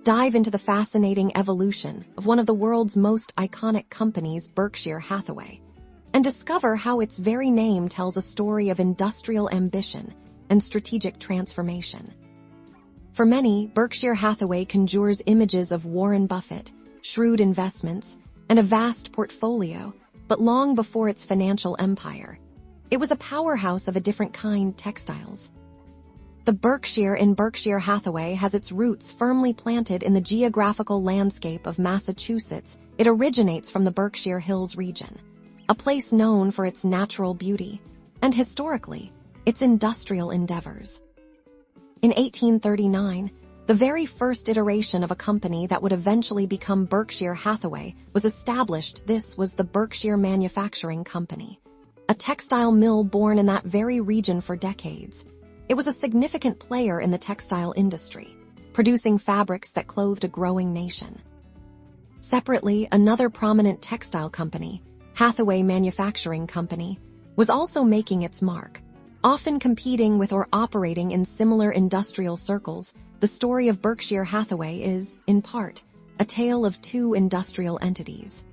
dive into the fascinating evolution of one of the world's most iconic companies, Berkshire Hathaway, and discover how its very name tells a story of industrial ambition and strategic transformation. For many, Berkshire Hathaway conjures images of Warren Buffett, shrewd investments, and a vast portfolio, but long before its financial empire, it was a powerhouse of a different kind: textiles. The Berkshire in Berkshire Hathaway has its roots firmly planted in the geographical landscape of Massachusetts. It originates from the Berkshire Hills region, a place known for its natural beauty, and historically, its industrial endeavors. In 1839, the very first iteration of a company that would eventually become Berkshire Hathaway was established. This was the Berkshire Manufacturing Company, a textile mill born in that very region for decades. It was a significant player in the textile industry, producing fabrics that clothed a growing nation. Separately, another prominent textile company, Hathaway Manufacturing Company, was also making its mark, often competing with or operating in similar industrial circles. The story of Berkshire Hathaway is, in part, a tale of two industrial entities.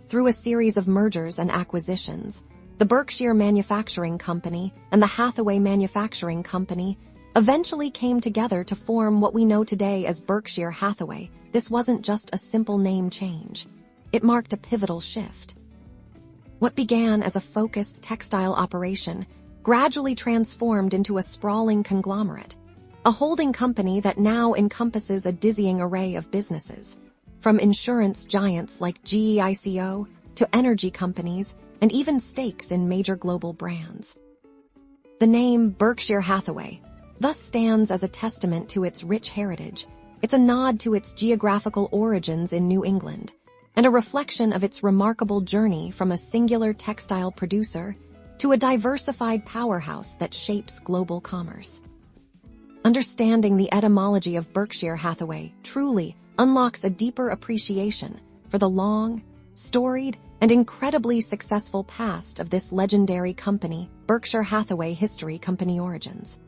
Through a series of mergers and acquisitions, the Berkshire Manufacturing Company and the Hathaway Manufacturing Company eventually came together to form what we know today as Berkshire Hathaway. This wasn't just a simple name change. It marked a pivotal shift. What began as a focused textile operation gradually transformed into a sprawling conglomerate, a holding company that now encompasses a dizzying array of businesses, from insurance giants like GEICO to energy companies and even stakes in major global brands. The name Berkshire Hathaway thus stands as a testament to its rich heritage. It's a nod to its geographical origins in New England, and a reflection of its remarkable journey from a singular textile producer to a diversified powerhouse that shapes global commerce. Understanding the etymology of Berkshire Hathaway truly unlocks a deeper appreciation for the long, storied, and incredibly successful past of this legendary company. Berkshire Hathaway History Company Origins.